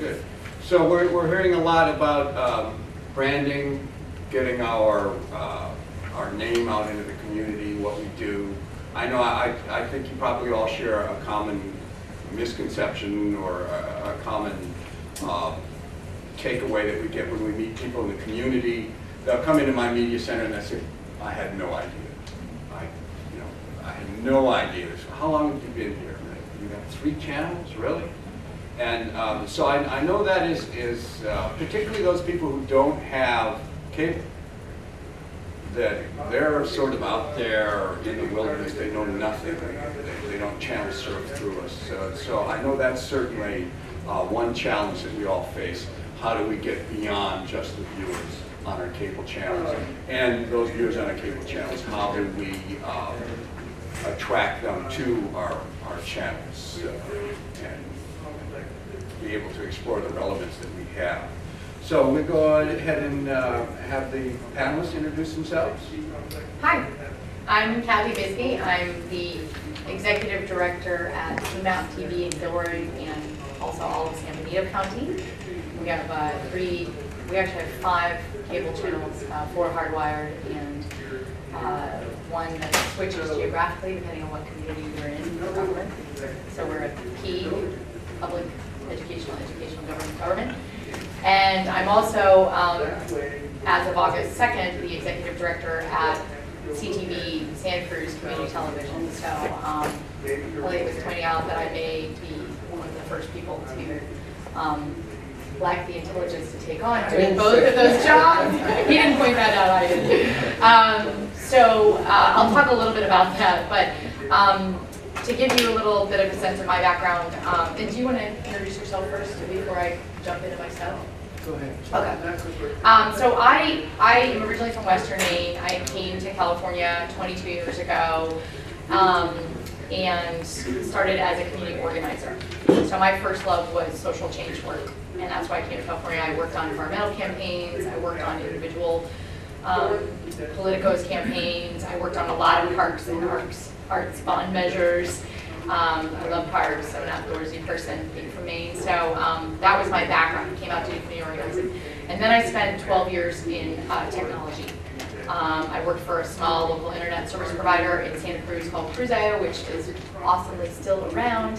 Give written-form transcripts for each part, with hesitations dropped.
good. So we're hearing a lot about branding, getting our name out into the community, what we do. I know I think you probably all share a common misconception or a common takeaway that we get when we meet people in the community. They'll come into my media center and they say, I had no idea. I had no idea. So how long have you been here? You got 3 channels, really? And so I know that is particularly those people who don't have cable, that they're sort of out there in the wilderness. They know nothing. They don't channel surf through us. So I know that's certainly one challenge that we all face. How do we get beyond just the viewers on our cable channels? And those viewers on our cable channels, how do we attract them to our channels and be able to explore the relevance that we have? So we'll go ahead and have the panelists introduce themselves. Hi, I'm Kathy Bisbee. I'm the Executive Director at CMAP TV in Gilroy and also all of San Benito County. We have we actually have 5 cable channels, 4 hardwired and 1 that switches geographically depending on what community you're in the government. So we're a P, public, educational government. And I'm also, as of August 2nd, the Executive Director at CTV, Santa Cruz Community Television. So Elliot was pointing out that I may be one of the first people to lack the intelligence to take on doing both of those jobs. He didn't point that out, I did. So I'll talk a little bit about that, but to give you a little bit of a sense of my background, and do you want to introduce yourself first before I jump into myself? Go ahead. Okay. So I am originally from Western Maine. I came to California 22 years ago and started as a community organizer. So my first love was social change work, and that's why I came to California. I worked on environmental campaigns. I worked on individual politicos campaigns. I worked on a lot of parks and arts bond measures. I love parks. I'm an outdoorsy person, being from Maine. So that was my background. I came out to do community organizing. And then I spent 12 years in technology. I worked for a small local internet service provider in Santa Cruz called Cruzio, which is awesomely still around.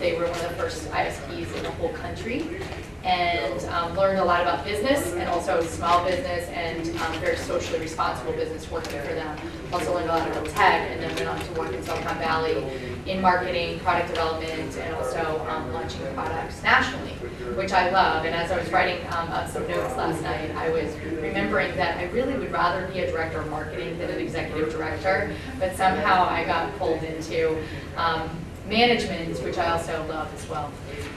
They were one of the first ISPs in the whole country, and learned a lot about business and also small business and very socially responsible business working for them. Also learned a lot about tech, and then went on to work in Silicon Valley in marketing, product development, and also launching products nationally, which I love. And as I was writing some notes last night, I was remembering that I really would rather be a director of marketing than an executive director, but somehow I got pulled into management, which I also love as well.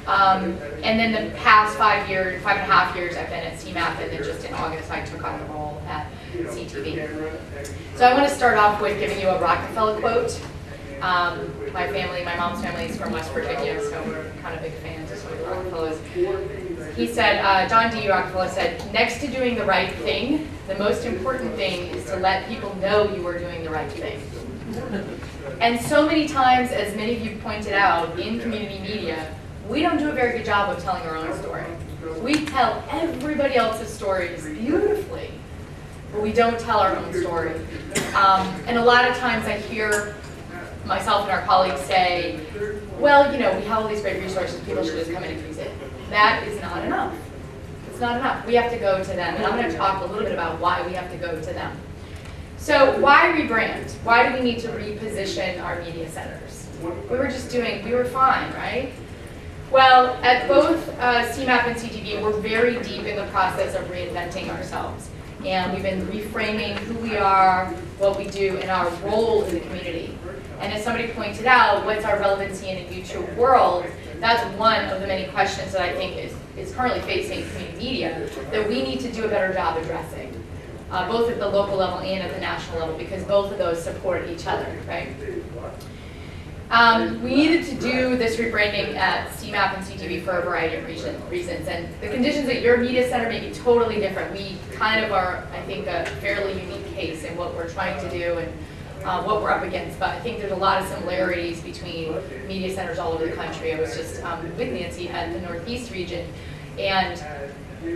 And then the past 5.5 years, I've been at CMAP, and then just in August, I took on the role at CTV. So I want to start off with giving you a Rockefeller quote. My mom's family is from West Virginia, so we're kind of big fans of some of the Rockefellers. He said, John D. Rockefeller said, next to doing the right thing, the most important thing is to let people know you are doing the right thing. And so many times, as many of you pointed out, in community media, we don't do a very good job of telling our own story. We tell everybody else's stories beautifully, but we don't tell our own story. And a lot of times I hear myself and our colleagues say, well, we have all these great resources, people should just come in and use it. That is not enough. It's not enough. We have to go to them, and I'm going to talk a little bit about why we have to go to them. So why rebrand? Why do we need to reposition our media centers? We were fine, right? Well, at both CMAP and CTV, we're very deep in the process of reinventing ourselves. And we've been reframing who we are, what we do, and our role in the community. And as somebody pointed out, what's our relevancy in a YouTube world? That's one of the many questions that I think is currently facing community media that we need to do a better job addressing, both at the local level and at the national level, because both of those support each other, right? We needed to do this rebranding at CMAP and CTV for a variety of reasons, and the conditions at your media center may be totally different. We kind of are, I think, a fairly unique case in what we're trying to do and what we're up against, but I think there's a lot of similarities between media centers all over the country. I was just with Nancy at the Northeast region, and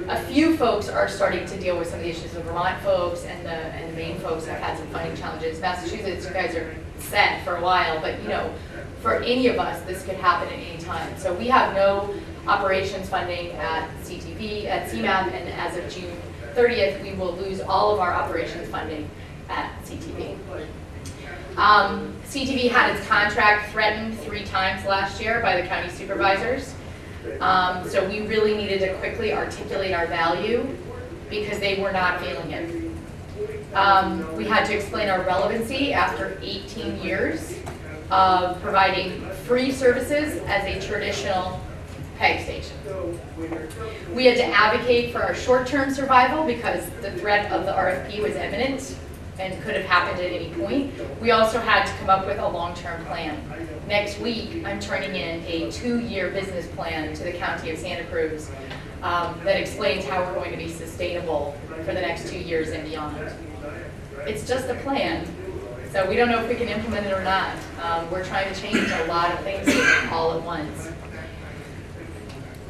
a few folks are starting to deal with some of the issues. The Vermont folks and the Maine folks have had some funding challenges. Massachusetts, you guys are set for a while, but you know, for any of us, this could happen at any time. So we have no operations funding at CTV, at CMAP, and as of June 30th, we will lose all of our operations funding at CTV. CTV had its contract threatened 3 times last year by the county supervisors. So we really needed to quickly articulate our value because they were not feeling it. We had to explain our relevancy after 18 years of providing free services as a traditional PEG station. We had to advocate for our short-term survival because the threat of the RFP was imminent and could have happened at any point. We also had to come up with a long-term plan. Next week, I'm turning in a 2-year business plan to the County of Santa Cruz that explains how we're going to be sustainable for the next 2 years and beyond. It's just a plan, so we don't know if we can implement it or not. We're trying to change a lot of things all at once.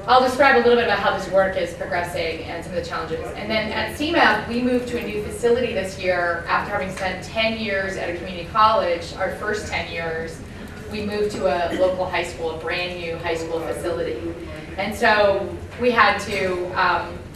I'll describe a little bit about how this work is progressing and some of the challenges. And then at CMAP, we moved to a new facility this year after having spent 10 years at a community college. Our first 10 years, we moved to a local high school, a brand new high school facility. And so we had to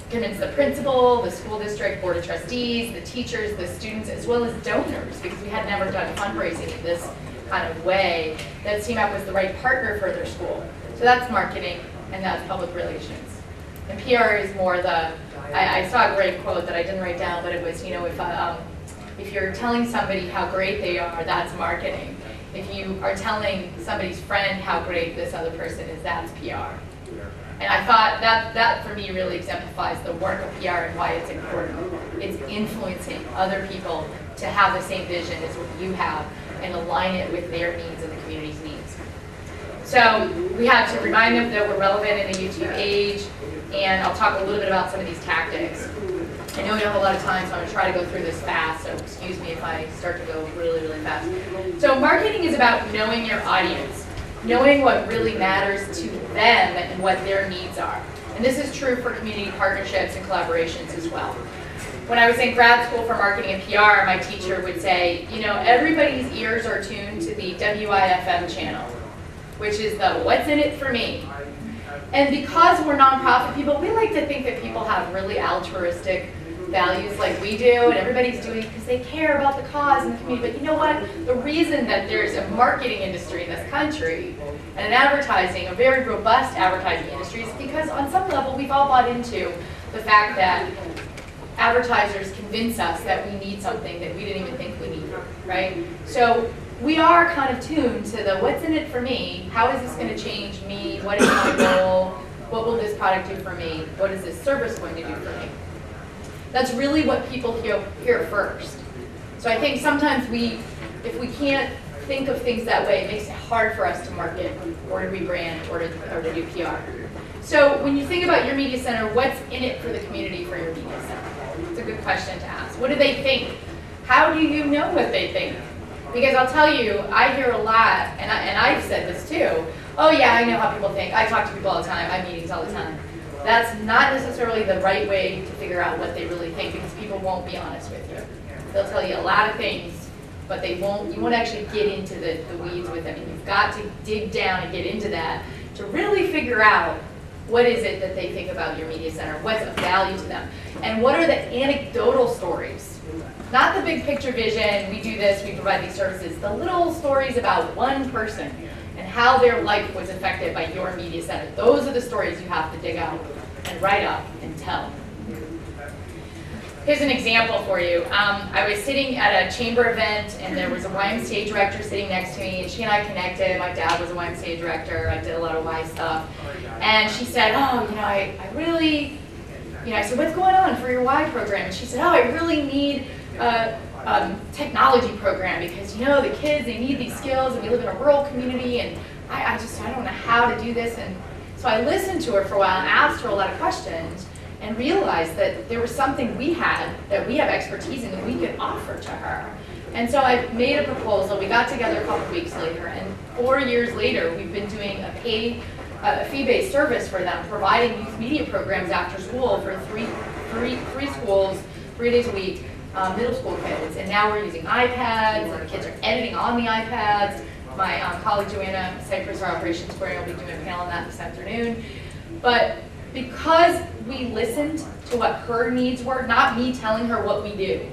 convince the principal, the school district, board of trustees, the teachers, the students, as well as donors, because we had never done fundraising in this kind of way, that CMAP was the right partner for their school. So that's marketing. And that's public relations. And PR is more the, I saw a great quote that I didn't write down, but it was, you know, if you're telling somebody how great they are, that's marketing. If you are telling somebody's friend how great this other person is, that's PR. And I thought that for me really exemplifies the work of PR and why it's important. It's influencing other people to have the same vision as what you have and align it with their needs and the community's needs. So we had to remind them that we're relevant in the YouTube age, and I'll talk a little bit about some of these tactics. I know we don't have a lot of time, so I'm going to try to go through this fast, so excuse me if I start to go really, really fast. So marketing is about knowing your audience, knowing what really matters to them and what their needs are. And this is true for community partnerships and collaborations as well. When I was in grad school for marketing and PR, my teacher would say, you know, everybody's ears are tuned to the WIFM channel, which is the what's in it for me. And because we're nonprofit people, we like to think that people have really altruistic values like we do, and everybody's doing it because they care about the cause and the community. But you know what? The reason that there's a marketing industry in this country and an advertising, a very robust advertising industry, is because on some level we've all bought into the fact that advertisers convince us that we need something that we didn't even think we needed, right? So we are kind of tuned to the what's in it for me, how is this going to change me, what is my goal, what will this product do for me, what is this service going to do for me. That's really what people hear first. So I think sometimes if we can't think of things that way, it makes it hard for us to market or to rebrand or to do PR. So when you think about your media center, what's in it for the community for your media center? It's a good question to ask. What do they think? How do you know what they think? Because I'll tell you, I hear a lot, and I've said this too, oh yeah, I know how people think. I talk to people all the time. I have meetings all the time. That's not necessarily the right way to figure out what they really think, because people won't be honest with you. They'll tell you a lot of things, but you won't actually get into the weeds with them. And you've got to dig down and get into that to really figure out what is it that they think about your media center, what's of value to them, and what are the anecdotal stories. Not the big picture vision, we do this, we provide these services, the little stories about one person and how their life was affected by your media center. Those are the stories you have to dig out and write up and tell. Here's an example for you. I was sitting at a chamber event and there was a YMCA director sitting next to me, and she and I connected. My dad was a YMCA director, I did a lot of Y stuff. And she said, oh, you know, I really, you know, I said, what's going on for your Y program? And she said, oh, I really need technology program because, you know, the kids, they need these skills, and we live in a rural community, and I don't know how to do this. And so I listened to her for a while and asked her a lot of questions and realized that there was something we had, that we have expertise in, that we could offer to her. And so I made a proposal. We got together a couple weeks later, and 4 years later, we've been doing a fee-based service for them, providing youth media programs after school for three schools, 3 days a week, middle school kids. And now we're using iPads, and the kids are editing on the iPads. My colleague Joanna Cypress, our operations coordinator, will be doing a panel on that this afternoon. But because we listened to what her needs were, not me telling her what we do.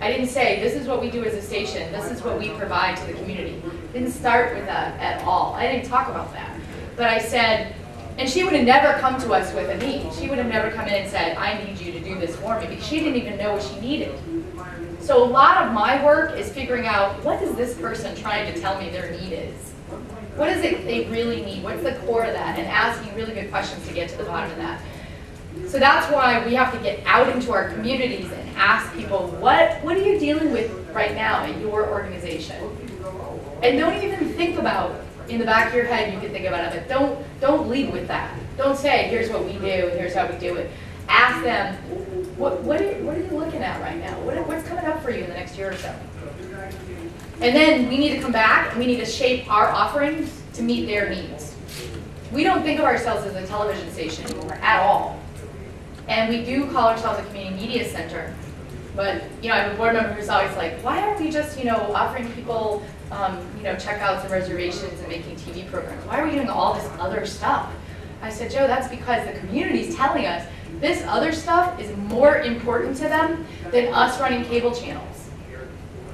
I didn't say, this is what we do as a station, this is what we provide to the community. Didn't start with that at all. I didn't talk about that. But I said, and she would have never come to us with a need. She would have never come in and said, I need you to do this for me, because she didn't even know what she needed. So a lot of my work is figuring out, what is this person trying to tell me their need is? What is it they really need? What's the core of that? And asking really good questions to get to the bottom of that. So that's why we have to get out into our communities and ask people, what are you dealing with right now in your organization? And don't even think about, in the back of your head, you can think about it, but don't lead with that. Don't say, here's what we do, and here's how we do it. Ask them, what are you looking at right now? What's coming up for you in the next year or so? And then we need to come back, and we need to shape our offerings to meet their needs. We don't think of ourselves as a television station anymore, at all. And we do call ourselves a community media center. But, I have a board member who's always like, why aren't we just, offering people, checkouts and reservations and making TV programs? Why are we doing all this other stuff? I said, Joe, that's because the community's telling us this other stuff is more important to them than us running cable channels.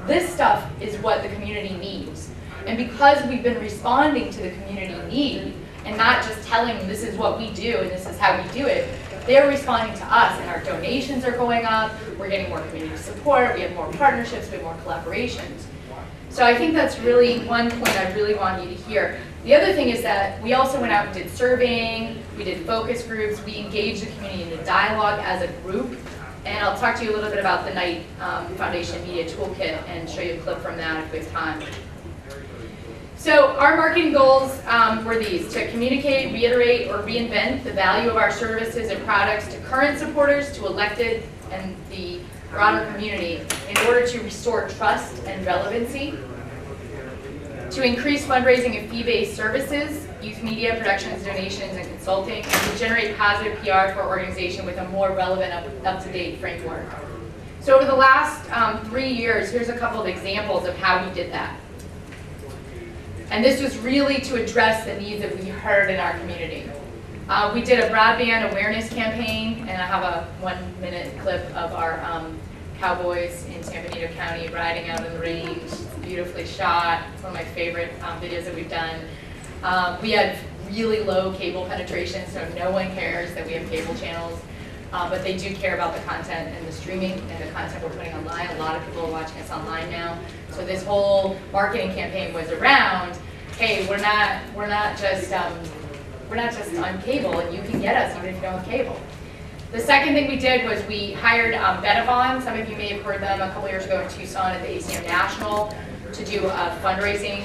This stuff is what the community needs. And because we've been responding to the community need and not just telling them this is what we do and this is how we do it, they're responding to us, and our donations are going up, we're getting more community support, we have more partnerships, we have more collaborations. So I think that's really one point I really want you to hear. The other thing is that we also went out and did surveying, we did focus groups, we engaged the community in a dialogue as a group, and I'll talk to you a little bit about the Knight Foundation Media Toolkit and show you a clip from that if we have time. So our marketing goals were these: to communicate, reiterate, or reinvent the value of our services and products to current supporters, to elected, and the broader community in order to restore trust and relevancy, to increase fundraising of fee-based services, youth media, productions, donations, and consulting, and to generate positive PR for our organization with a more relevant, up-to-date framework. So over the last 3 years, here's a couple of examples of how we did that. And this was really to address the needs that we heard in our community. We did a broadband awareness campaign, and I have a 1-minute clip of our cowboys in San Benito County riding out in the range. It's beautifully shot. It's one of my favorite videos that we've done. We had really low cable penetration, so no one cares that we have cable channels, but they do care about the content and the streaming and the content we're putting online. A lot of people are watching us online now. So this whole marketing campaign was around, hey, we're not just on cable, and you can get us even if you don't have cable. The second thing we did was we hired Benavon. Some of you may have heard them a couple years ago in Tucson at the ACM National to do a fundraising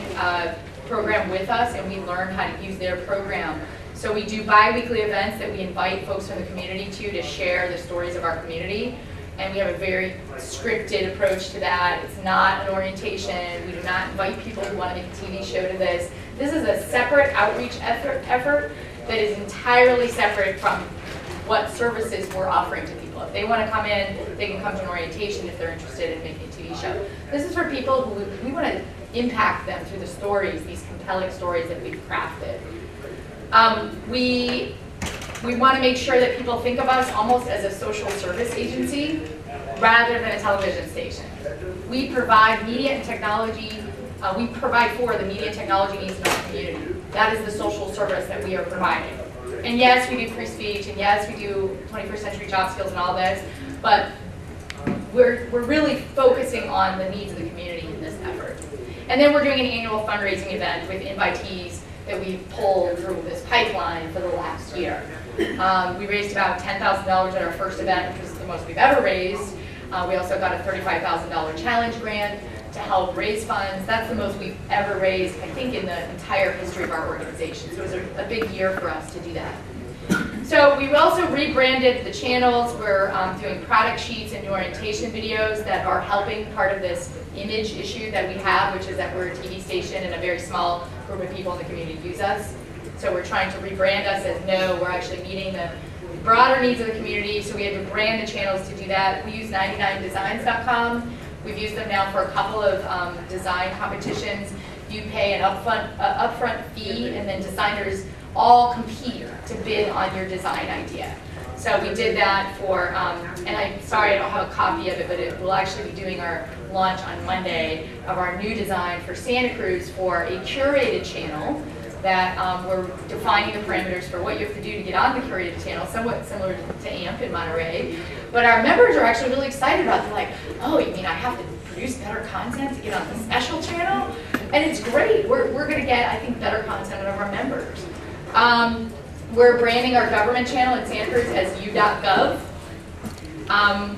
program with us, and we learned how to use their program. So we do bi-weekly events that we invite folks from the community to share the stories of our community. And we have a very scripted approach to that. It's not an orientation. We do not invite people who want to make a TV show to this. This is a separate outreach effort that is entirely separate from what services we're offering to people. If they want to come in, they can come to an orientation if they're interested in making a TV show. This is for people who we want to impact them through the stories, these compelling stories that we've crafted. We want to make sure that people think of us almost as a social service agency rather than a television station. We provide media and technology, we provide for the media and technology needs in our community. That is the social service that we are providing. And yes, we do free speech, and yes, we do 21st century job skills and all this, but we're really focusing on the needs of the community in this effort. And then we're doing an annual fundraising event with invitees that we've pulled through this pipeline for the last year. We raised about $10,000 at our first event, which is the most we've ever raised. We also got a $35,000 challenge grant to help raise funds. That's the most we've ever raised, I think, in the entire history of our organization. So it was a big year for us to do that. So we've also rebranded the channels. We're doing product sheets and new orientation videos that are helping part of this image issue that we have, which is that we're a TV station and a very small group of people in the community use us. So we're trying to rebrand us as no, we're actually meeting the broader needs of the community. So we had to brand the channels to do that. We use 99designs.com. We've used them now for a couple of design competitions. You pay an upfront fee, and then designers all compete to bid on your design idea. So we did that for, and I'm sorry I don't have a copy of it, but we'll actually be doing our launch on Monday of our new design for Santa Cruz for a curated channel that we're defining the parameters for what you have to do to get on the curated channel, somewhat similar to AMP in Monterey. But our members are actually really excited about it. They're like, oh, you mean I have to produce better content to get on the special channel? And it's great. We're going to get, I think, better content out of our members. We're branding our government channel in Santa Cruz as u.gov.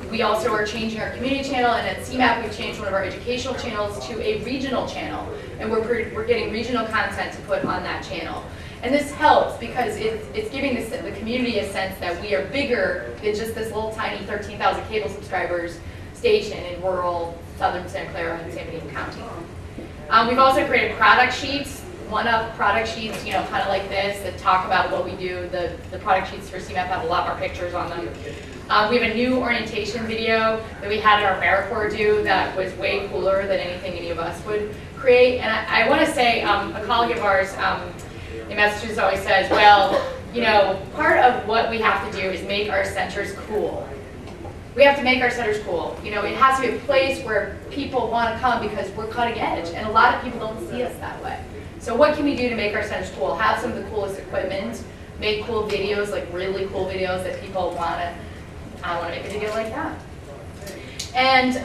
We also are changing our community channel, and at CMAP we've changed one of our educational channels to a regional channel, and we're getting regional content to put on that channel. And this helps because it's giving the community a sense that we are bigger than just this little tiny 13,000 cable subscribers station in rural southern Santa Clara and San Benito County. We've also created product sheets, one-up product sheets, kind of like this, that talk about what we do. The product sheets for CMAP have a lot more pictures on them. We have a new orientation video that we had our AmeriCorps do that was way cooler than anything any of us would create. And I want to say, a colleague of ours in Massachusetts always says, well, part of what we have to do is make our centers cool. We have to make our centers cool. It has to be a place where people want to come because we're cutting edge, and a lot of people don't see us that way. So what can we do to make our centers cool? Have some of the coolest equipment, make cool videos, like really cool videos that people want to, I want to make a video like that. And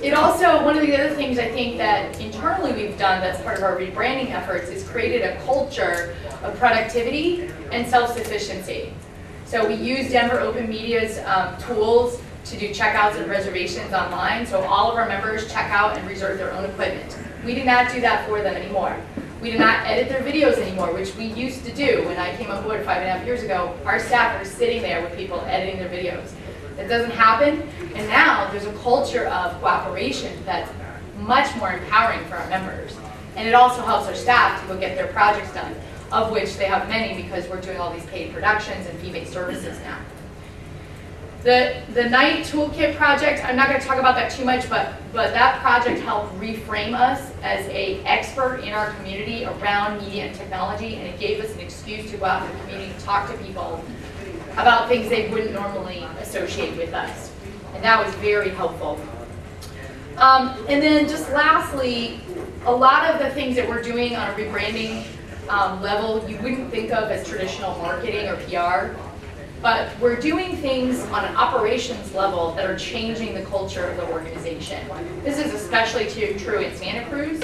it also, one of the other things I think that internally we've done that's part of our rebranding efforts is created a culture of productivity and self-sufficiency. So we use Denver Open Media's tools to do checkouts and reservations online. So all of our members check out and reserve their own equipment. We do not do that for them anymore. We do not edit their videos anymore, which we used to do when I came on board 5.5 years ago. Our staff were sitting there with people editing their videos. That doesn't happen, and now there's a culture of cooperation that's much more empowering for our members. And it also helps our staff to go get their projects done, of which they have many because we're doing all these paid productions and fee-based services now. The Night Toolkit project, I'm not going to talk about that too much, but that project helped reframe us as an expert in our community around media and technology, and it gave us an excuse to go out in the community and talk to people about things they wouldn't normally associate with us. And that was very helpful. And then just lastly, a lot of the things that we're doing on a rebranding level, you wouldn't think of as traditional marketing or PR. But we're doing things on an operations level that are changing the culture of the organization. This is especially true in Santa Cruz.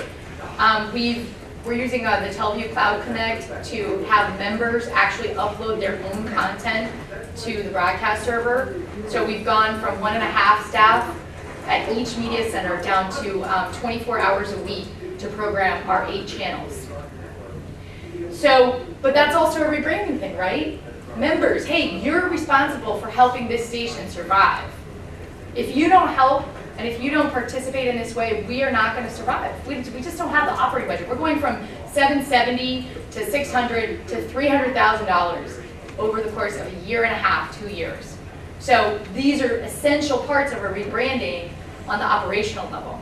We're using the Teleview Cloud Connect to have members actually upload their own content to the broadcast server. So we've gone from 1.5 staff at each media center down to 24 hours a week to program our 8 channels. So, but that's also a rebranding thing, right? Members, hey, you're responsible for helping this station survive. If you don't help, and if you don't participate in this way, we are not going to survive. We just don't have the operating budget. We're going from $770 to $600 to $300,000 over the course of a year and a half, 2 years. So these are essential parts of our rebranding on the operational level.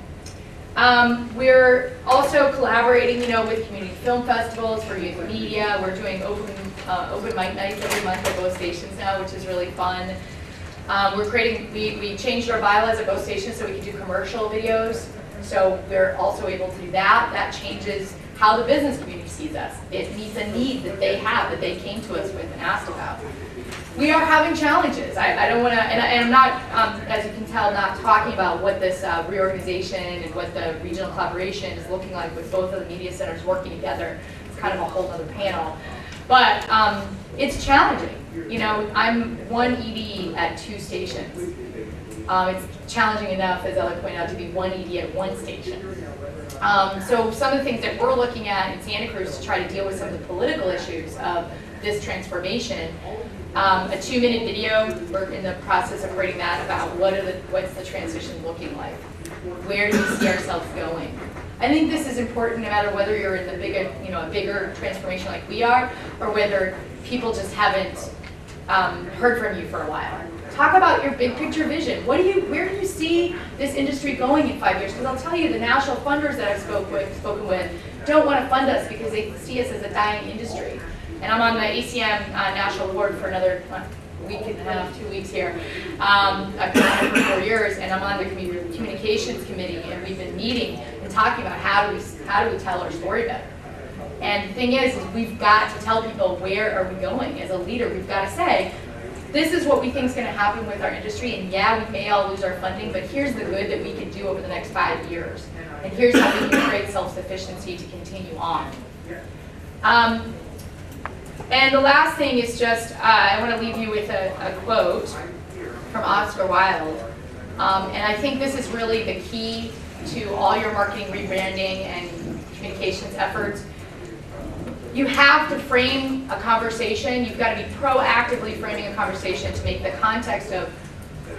We're also collaborating, with community film festivals for youth media. We're doing open mic nights every month at both stations now, which is really fun. We changed our bylaws at both stations so we can do commercial videos. So we're also able to do that. That changes how the business community sees us. It meets a need that they have, that they came to us with and asked about. We are having challenges. I don't want to, and I'm not, as you can tell, not talking about what this reorganization and what the regional collaboration is looking like with both of the media centers working together. It's kind of a whole other panel. But it's challenging. I'm one ED at 2 stations. It's challenging enough, as Elliot pointed out, to be one ED at 1 station. So some of the things that we're looking at in Santa Cruz to try to deal with some of the political issues of this transformation, A 2-minute video, we're in the process of creating that about what's the transition looking like? Where do we see ourselves going? I think this is important no matter whether you're in the bigger, a bigger transformation like we are, or whether people just haven't heard from you for a while. Talk about your big picture vision. Where do you see this industry going in 5 years? Because I'll tell you, the national funders that I've spoken with don't want to fund us because they see us as a dying industry. And I'm on the ACM national board for another week and a half, 2 weeks here. I've been on it for 4 years, and I'm on the communications committee, and we've been meeting and talking about how do we tell our story better. And the thing is we've got to tell people where are we going as a leader. We've got to say, this is what we think is going to happen with our industry, and yeah, we may all lose our funding, but here's the good that we can do over the next 5 years. And here's how we can create self-sufficiency to continue on. And the last thing is just, I want to leave you with a quote from Oscar Wilde. And I think this is really the key to all your marketing, rebranding, and communications efforts. You have to frame a conversation. You've got to be proactively framing a conversation to make the context of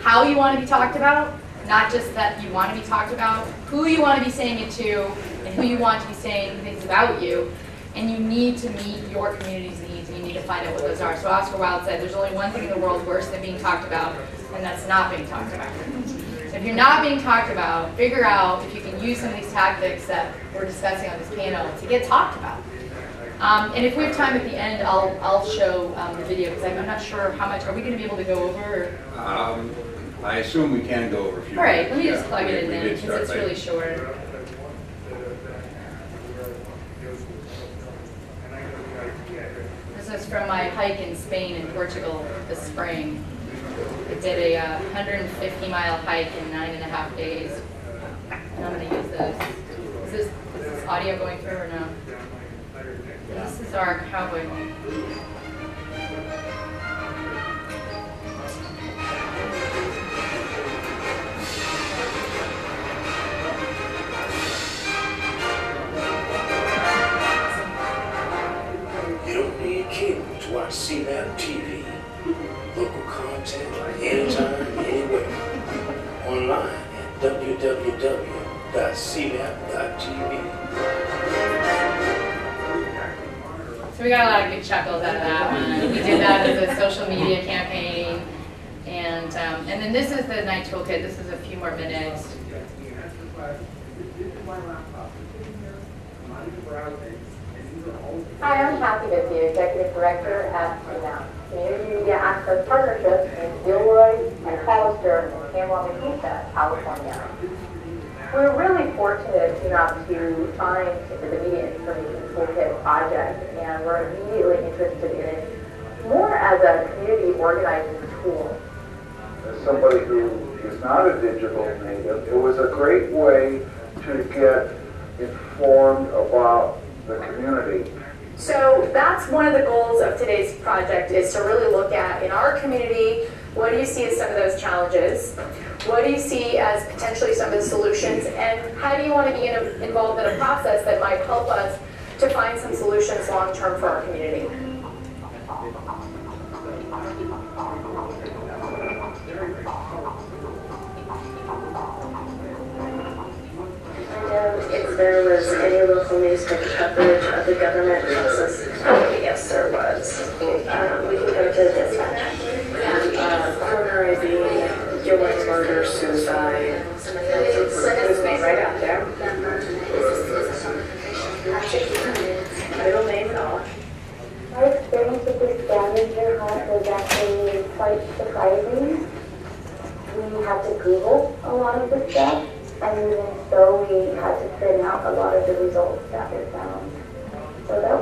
how you want to be talked about, not just that you want to be talked about, who you want to be saying it to, and who you want to be saying things about you. And you need to meet your community's needs, and you need to find out what those are. So Oscar Wilde said, there's only one thing in the world worse than being talked about, and that's not being talked about. So if you're not being talked about, figure out if you can use some of these tactics that we're discussing on this panel to get talked about. And if we have time at the end, I'll show the video, because I'm not sure how much, are we going to be able to go over? I assume we can go over a few. All right, let me just plug it in then, because it's really short. This is from my hike in Spain and Portugal this spring. I did a 150-mile hike in 9.5 days. And I'm going to use those. Is this audio going through or no? This is our cowboy home. Watch CMAP TV, local content anytime, anywhere, online at www.cmap.tv. So we got a lot of good chuckles out of that one. We did that as a social media campaign, and then this is the night toolkit. This is a few more minutes. Hi, I'm Kathy Bisbee, Executive Director at CMAP, Community Media Access Partnerships in Gilroy and Hollister and San Juan Bautista, California. We're really fortunate enough to find the Media Information Toolkit project, and we're immediately interested in it more as a community organizing tool. As somebody who is not a digital native, it was a great way to get informed about the community. So that's one of the goals of today's project, is to really look at, in our community, what do you see as some of those challenges? What do you see as potentially some of the solutions? And how do you want to be involved in a process that might help us to find some solutions long-term for our community? If there was any local newspaper coverage of the government process, yes, there was. We can go to the dispatch. Coroner ID, Gilroy murder, suicide. It was made right out there. Middle name and all. Our experience with this scavenger hunt was actually quite surprising. We had to Google a lot of the stuff. And even so, we had to print out a lot of the results that we found. So that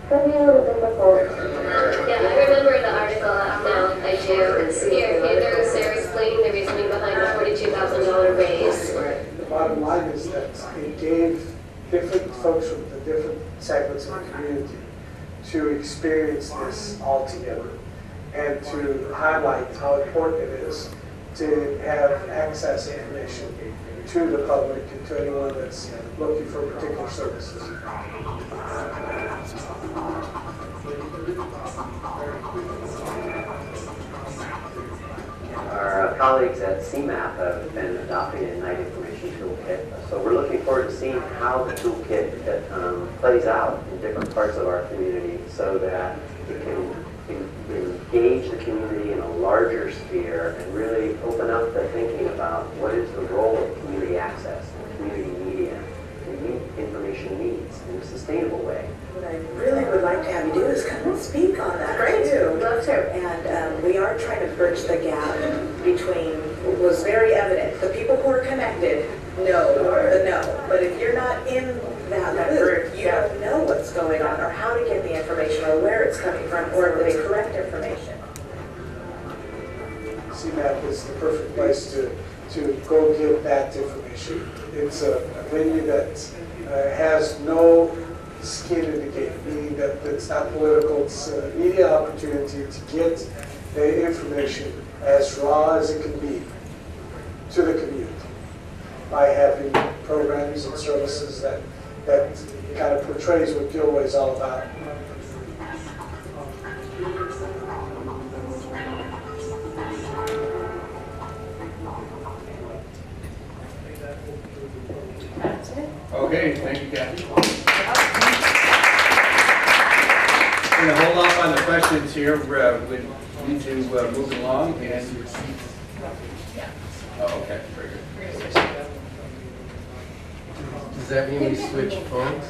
could be a little difficult. Yeah, I remember the article now, I do. Here, there was explaining the reasoning behind the $42,000 raise. The bottom line is that it gave different folks from the different segments of the community to experience this all together and to highlight how important it is to have access information to the public and to anyone that's looking for particular services. our colleagues at CMAP have been adopting a Night Information Toolkit. So we're looking forward to seeing how the toolkit plays out in different parts of our community so that it can engage the community in a larger sphere and really open up the thinking about what is the role of community access and community media to meet information needs in a sustainable way. What I really would like to have you do is come and speak on that too. Love to. And we are trying to bridge the gap between what was very evident. The people who are connected know the know. But if you're not in that group, you don't know what's going on or how to get the information or where it's coming from or the correct information. CMAP is the perfect place to go get that information. It's a venue that has no skin in the game, meaning that it's not political. It's a media opportunity to get the information as raw as it can be to the community by having programs and services that kind of portrays what Gilroy is all about. That's it. Okay, thank you, Kathy. I'm going to hold off on the questions here. We need to move along. And oh, okay, very good. Does that mean we switch phones?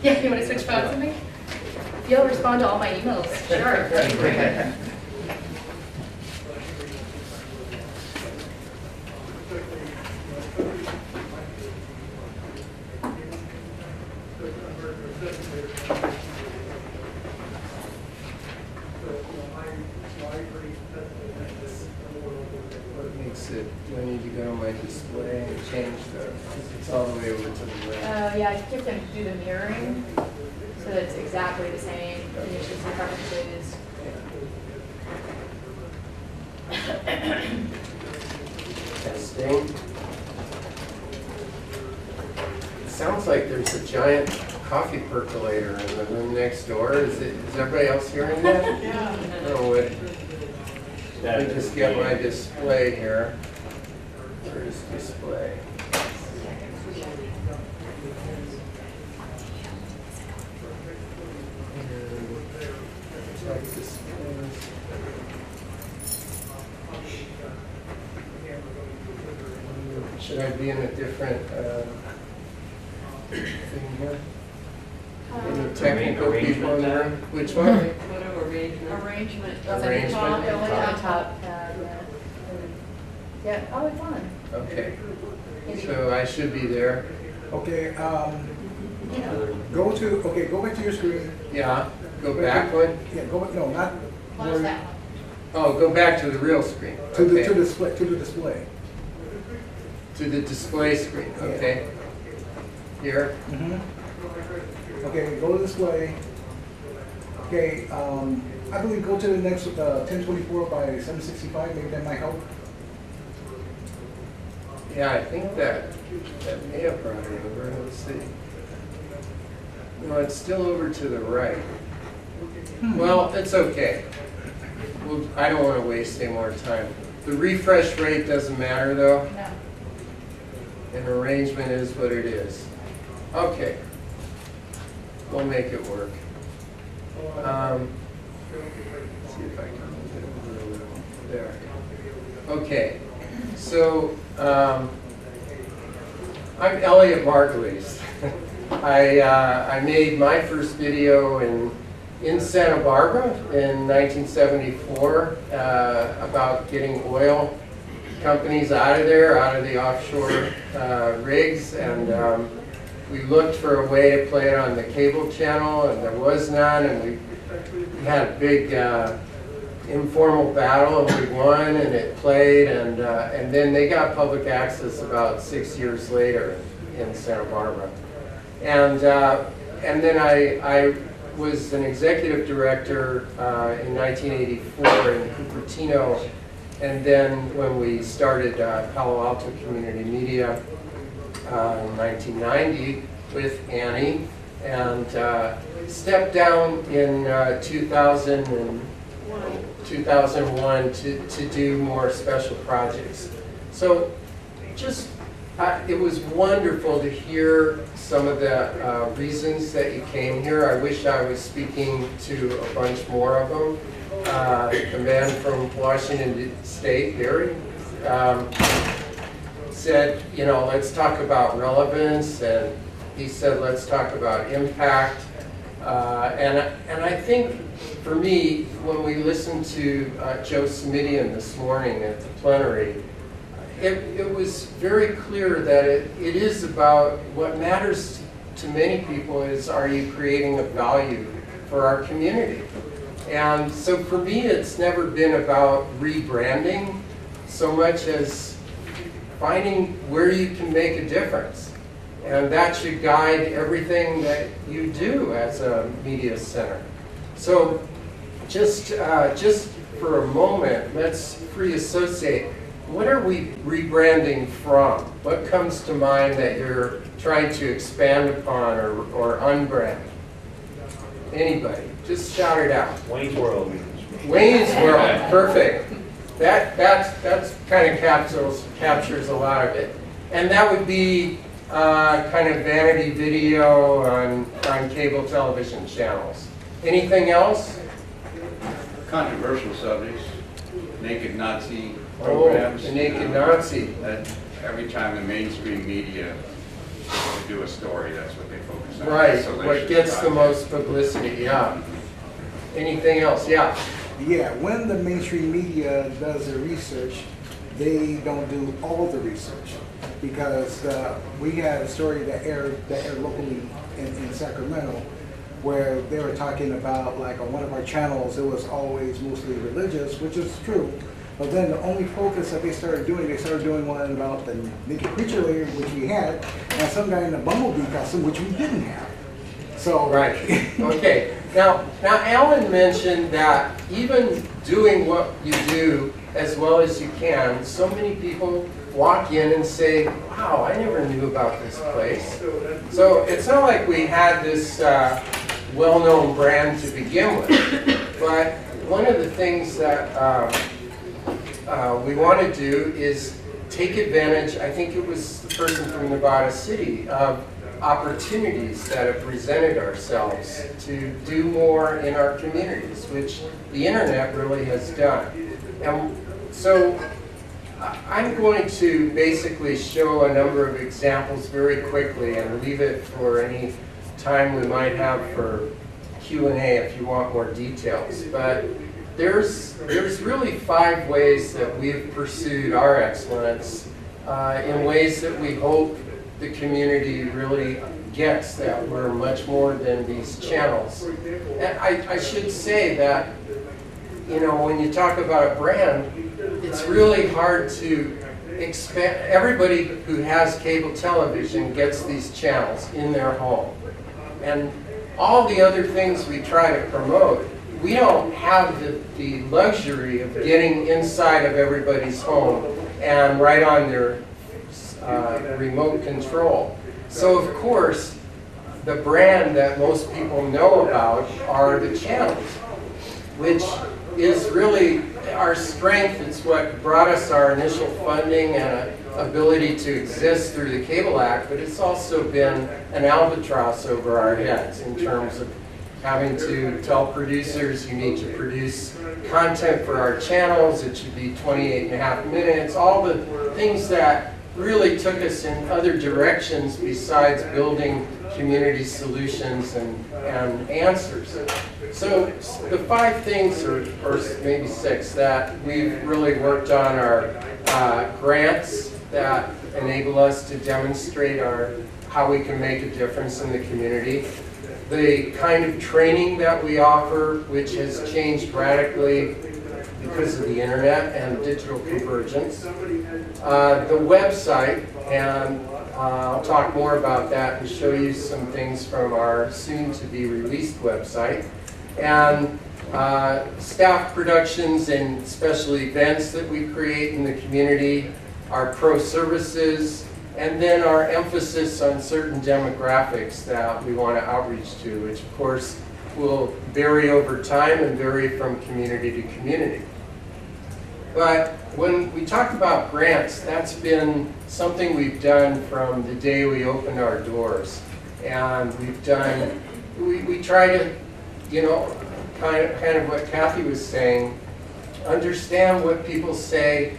Yeah, you want to switch phones with me? If you'll respond to all my emails, sure. That'd be great. What makes it, do I need to go to my display and change it's all the way over to the right? Yeah, I think you have to do the mirroring so that it's exactly the same. And you should see preferences. Testing. It sounds like there's a giant coffee percolator in the room next door. Is everybody else hearing that? Yeah. Oh, wait. Let me just get my display here. Where's display? Check displays. Should I be in a different thing here? Any technical people in there? Which one? Arrangement. Arrangement. Top. Yeah, oh, it's on. Okay. So I should be there. Okay, go back to your screen. Yeah, go back one? Yeah, go back, no, not. Close that one. Oh, go back to the real screen. To the Okay. display. To the display screen, okay. Here? Okay, go to display. Okay, I believe go to the next 1024 by 765, maybe that might help. Yeah, I think that may have brought it over. Let's see. No, it's still over to the right. Well, it's okay. I don't want to waste any more time. The refresh rate doesn't matter though. No. And arrangement is what it is. Okay. We'll make it work. Let's see if I can move it over a little. There. Okay. So, I'm Elliot Margolis. I made my first video in Santa Barbara in 1974 about getting oil companies out of there, out of the offshore rigs, and we looked for a way to play it on the cable channel, and there was none, and we had a big informal battle, and we won, and it played, and then they got public access about 6 years later in Santa Barbara. And then I was an executive director in 1984 in Cupertino, and then when we started Palo Alto Community Media in 1990 with Annie, and stepped down in 2001. 2001 to do more special projects. So just, it was wonderful to hear some of the reasons that you came here. I wish I was speaking to a bunch more of them. The man from Washington State, Barry, said, you know, let's talk about relevance, and he said, let's talk about impact. And I think, for me, when we listened to Joe Smidian this morning at the plenary, it was very clear that it is about what matters to many people is, are you creating a value for our community? And so for me, it's never been about rebranding so much as finding where you can make a difference. And that should guide everything that you do as a media center. So just for a moment, let's free associate. What are we rebranding from? What comes to mind that you're trying to expand upon or unbrand? Anybody? Just shout it out. Wayne's World. Wayne's World, perfect. That's kind of captures a lot of it. And that would be kind of vanity video on cable television channels. Anything else? Controversial subjects, naked Nazi programs. Oh, the naked Nazi. Every time the mainstream media do a story, that's what they focus on. Right, Salacious what gets the content. most publicity, yeah. Anything else? Yeah. Yeah, when the mainstream media does their research, they don't do all the research, because we had a story that aired locally in Sacramento, where they were talking about, like, on one of our channels, it was always mostly religious, which is true. But then the only focus that they started doing one about the naked preacher lady, which we had, and some guy in a bumblebee costume, which we didn't have. So right. Okay. Now Alan mentioned that even doing what you do as well as you can, so many people walk in and say, wow, I never knew about this place. So it's not like we had this well-known brand to begin with. But one of the things that we want to do is take advantage, I think it was the person from Nevada City, of opportunities that have presented ourselves to do more in our communities, which the internet really has done. And so I'm going to basically show a number of examples very quickly and leave it for any time we might have for Q&A if you want more details. But there's really 5 ways that we've pursued our excellence in ways that we hope the community really gets that we're much more than these channels. And I should say that, you know, when you talk about a brand, it's really hard to expand. Everybody who has cable television gets these channels in their home. And all the other things we try to promote, we don't have the luxury of getting inside of everybody's home and right on their remote control. So of course, the brand that most people know about are the channels, which is really our strength. It's what brought us our initial funding and ability to exist through the Cable Act, but it's also been an albatross over our heads in terms of having to tell producers you need to produce content for our channels. It should be 28.5 minutes, all the things that really took us in other directions besides building community solutions and answers. So the 5 things, or maybe 6, that we've really worked on are grants that enable us to demonstrate how we can make a difference in the community. The kind of training that we offer, which has changed radically because of the internet and digital convergence. The website, and I'll talk more about that and show you some things from our soon-to-be-released website. And staff productions and special events that we create in the community, our pro services, and then our emphasis on certain demographics that we want to outreach to, which of course will vary over time and vary from community to community. But when we talk about grants, that's been something we've done from the day we opened our doors. And we've done, we try to, you know, kind of what Kathy was saying, understand what people say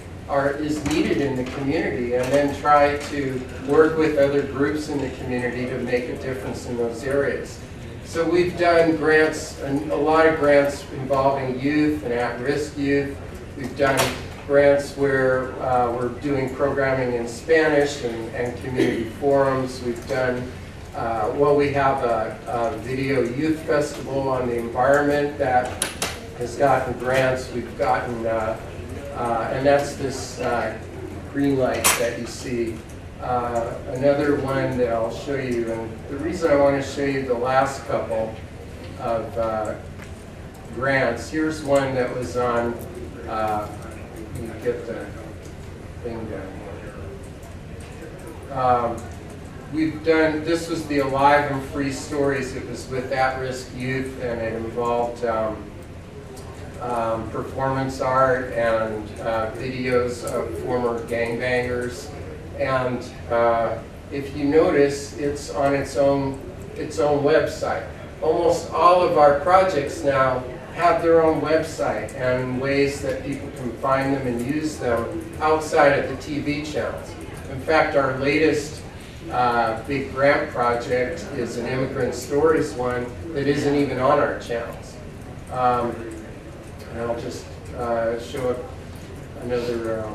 is needed in the community, and then try to work with other groups in the community to make a difference in those areas. So we've done grants, a lot of grants involving youth and at-risk youth. We've done grants where we're doing programming in Spanish and community forums. We've done, well, we have a video youth festival on the environment that has gotten grants. We've gotten, and that's this green light that you see. Another one that I'll show you, and the reason I want to show you the last couple of grants, here's one that was on, you get the thing down here. We've done, this was the Alive and Free Stories. It was with at-risk youth, and it involved performance art and videos of former gangbangers. And if you notice, it's on its own website. Almost all of our projects now have their own website and ways that people can find them and use them outside of the TV channels. In fact, our latest big grant project is an Immigrant Stories one that isn't even on our channels. And I'll just show another.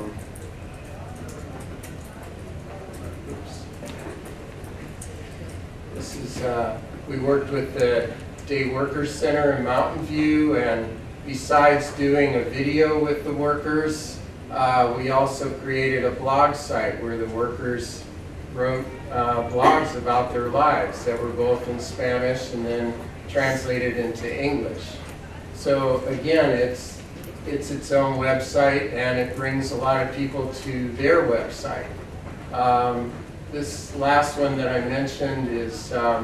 This is, we worked with the Day Workers Center in Mountain View, and besides doing a video with the workers, we also created a blog site where the workers wrote blogs about their lives that were both in Spanish and then translated into English. So again, it's its own website, and it brings a lot of people to their website. This last one that I mentioned is the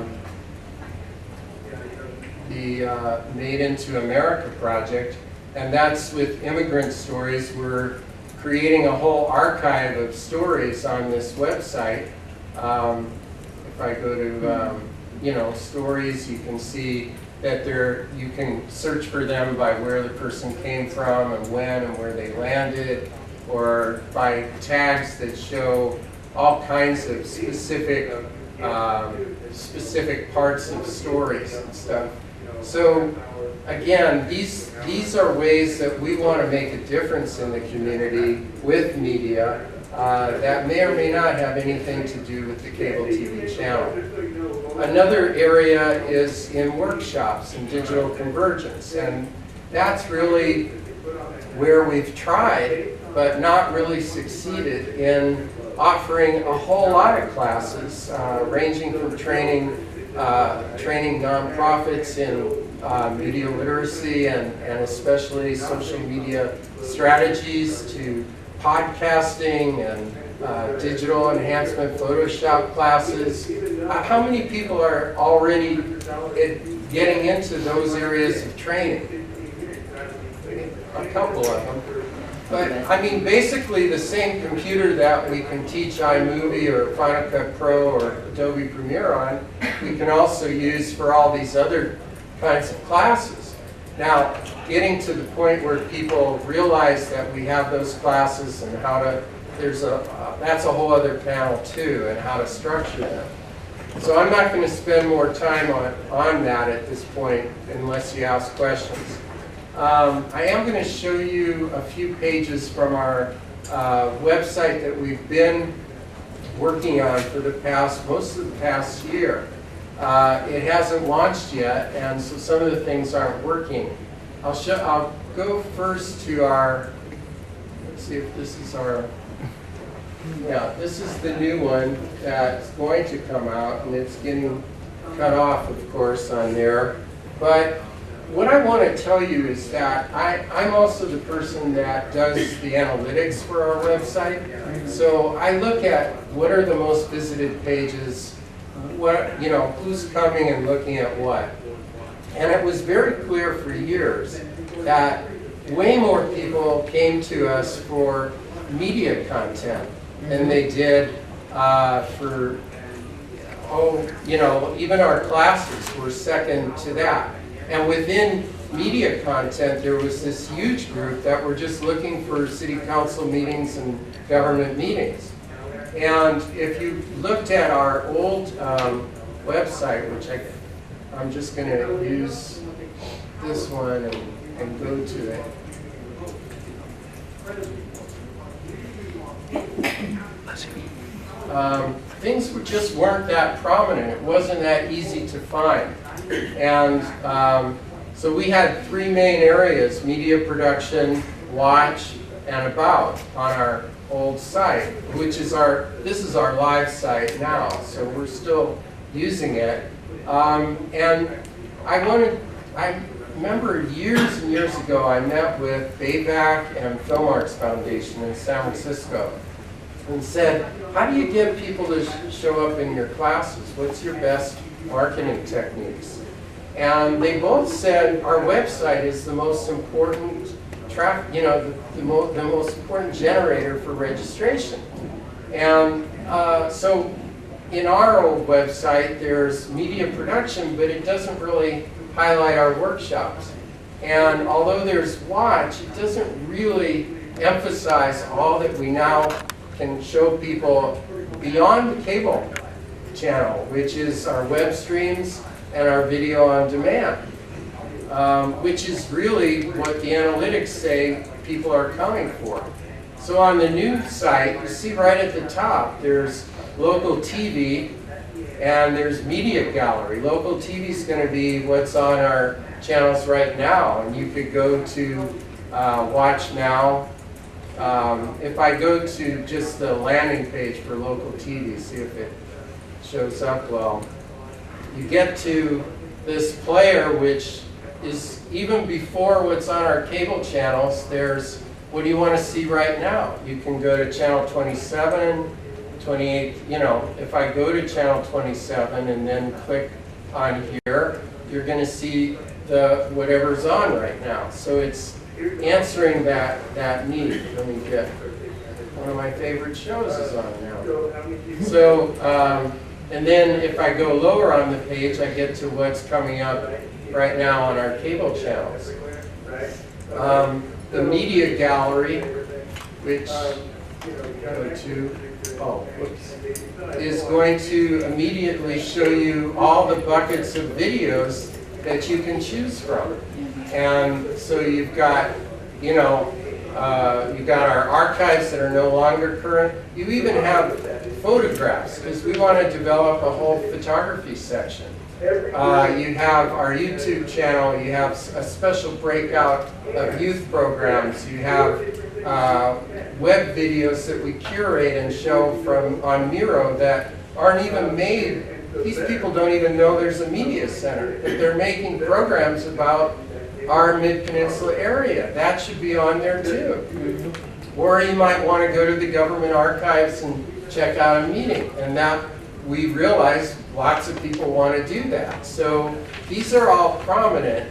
Made into America project, and that's with Immigrant Stories. We're creating a whole archive of stories on this website. If I go to, you know, stories, you can see that you can search for them by where the person came from and when and where they landed, or by tags that show all kinds of specific parts of stories and stuff. So again, these are ways that we want to make a difference in the community with media that may or may not have anything to do with the cable TV channel. Another area is in workshops and digital convergence, and that's really where we've tried but not really succeeded in offering a whole lot of classes ranging from training nonprofits in media literacy and especially social media strategies, to podcasting and digital enhancement Photoshop classes. How many people are already getting into those areas of training? A couple of them. But I mean, basically the same computer that we can teach iMovie or Final Cut Pro or Adobe Premiere on, we can also use for all these other kinds of classes. Now, getting to the point where people realize that we have those classes and how to, that's a whole other panel too, and how to structure them. So I'm not going to spend more time on that at this point unless you ask questions. I am going to show you a few pages from our website that we've been working on for most of the past year. It hasn't launched yet, and so some of the things aren't working. I'll go first to our, let's see if this is our, yeah, this is the new one that's going to come out, and it's getting cut off, of course, on there. But what I want to tell you is that I'm also the person that does the analytics for our website. So I look at what are the most visited pages, who's coming and looking at what. And it was very clear for years that way more people came to us for media content than they did for, even our classes were second to that. And within media content, there was this huge group that were just looking for city council meetings and government meetings. And if you looked at our old website, which I'm just going to use this one and go to it. Things just weren't that prominent. It wasn't that easy to find. And so we had three main areas: media production, watch, and about on our old site, which is this is our live site now, so we're still using it. And I remember years and years ago, I met with Bayback and Film Arts Foundation in San Francisco and said, how do you get people to show up in your classes? What's your best marketing techniques? And they both said our website is the most important the most important generator for registration. And so in our old website, there's media production, but it doesn't really highlight our workshops. And although there's watch, it doesn't really emphasize all that we now can show people beyond the cable channel, which is our web streams and our video on demand, which is really what the analytics say people are coming for. So on the new site, you see right at the top, there's local TV and there's media gallery. Local TV is going to be what's on our channels right now, and you could go to Watch Now. If I go to just the landing page for local TV, see if it shows up well, you get to this player, which is even before what's on our cable channels. There's what do you want to see right now? You can go to channel 27, 28, if I go to channel 27 and then click on here, you're going to see whatever's on right now. So it's answering that need. Let me get one of my favorite shows is on now. So, and then if I go lower on the page, I get to what's coming up right now on our cable channels. The media gallery, which is going to immediately show you all the buckets of videos that you can choose from. And so you've got, you've got our archives that are no longer current. You even have photographs, because we want to develop a whole photography section. You have our YouTube channel. You have a special breakout of youth programs. You have web videos that we curate and show on Miro that aren't even made. These people don't even know there's a media center, that they're making programs about our Mid-Peninsula area. That should be on there too. Or you might want to go to the government archives and check out a meeting. And that we realize lots of people want to do that. So these are all prominent.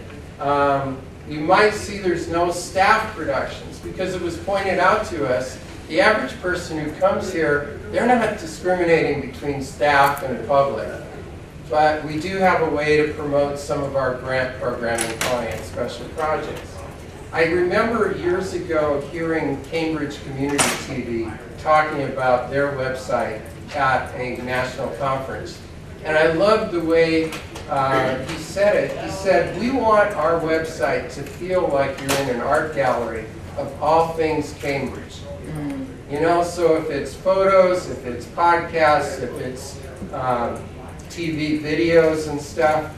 You might see there's no staff productions, because it was pointed out to us, the average person who comes here, they're not discriminating between staff and public. But we do have a way to promote some of our grant programming, calling it special projects. I remember years ago hearing Cambridge Community TV talking about their website at a national conference. And I loved the way he said it. He said, we want our website to feel like you're in an art gallery of all things Cambridge. So if it's photos, if it's podcasts, if it's TV videos and stuff,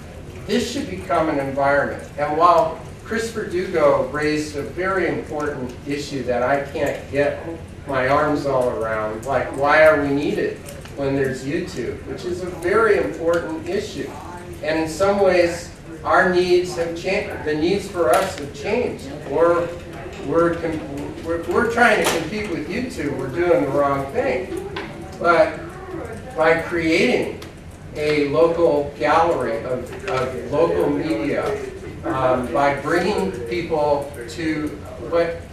this should become an environment. And while Chris Verdugo raised a very important issue that I can't get my arms all around, like why are we needed when there's YouTube, which is a very important issue. And in some ways, our needs have changed. The needs for us have changed. We're trying to compete with YouTube, we're doing the wrong thing. But by creating a local gallery of local media by bringing people to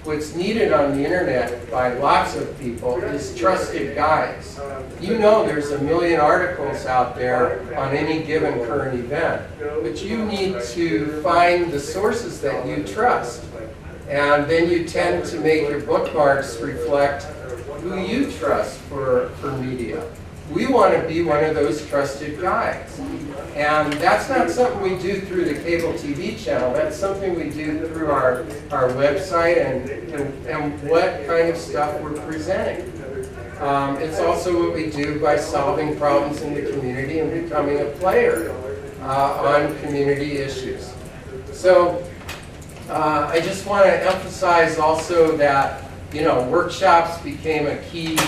what's needed on the internet by lots of people is trusted guides. You know there's 1 million articles out there on any given current event, but you need to find the sources that you trust. And then you tend to make your bookmarks reflect who you trust for media. We want to be one of those trusted guides. And that's not something we do through the cable TV channel. That's something we do through our website and what kind of stuff we're presenting. It's also what we do by solving problems in the community and becoming a player on community issues. So I just want to emphasize also that, you know, workshops became a key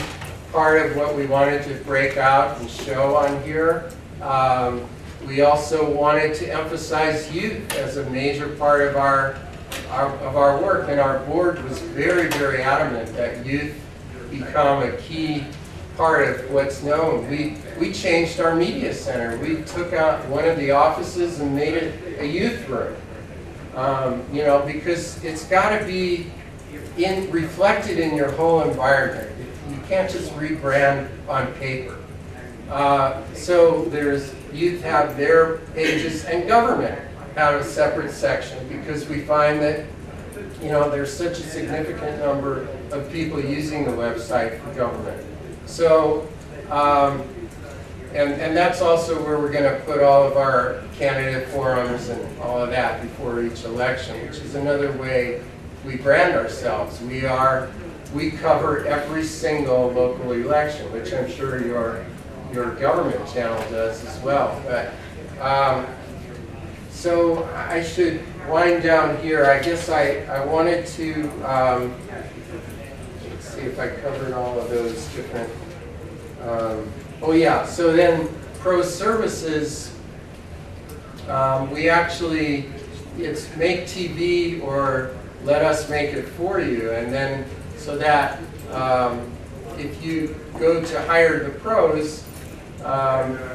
part of what we wanted to break out and show on here. We also wanted to emphasize youth as a major part of our work, and our board was very, very adamant that youth become a key part of what's known. We changed our media center. We took out one of the offices and made it a youth room. You know, because it's got to be reflected in your whole environment. You can't just rebrand on paper. So youth have their pages, and government have a separate section, because we find that, you know, there's such a significant number of people using the website for government. So, and that's also where we're going to put all of our candidate forums and all of that before each election, which is another way we brand ourselves. We cover every single local election, which I'm sure your government channel does as well. But so I should wind down here. I guess I wanted to let's see if I covered all of those different. Oh yeah. So then pro services. We actually, it's make TV or let us make it for you, and then so that if you go to hire the pros,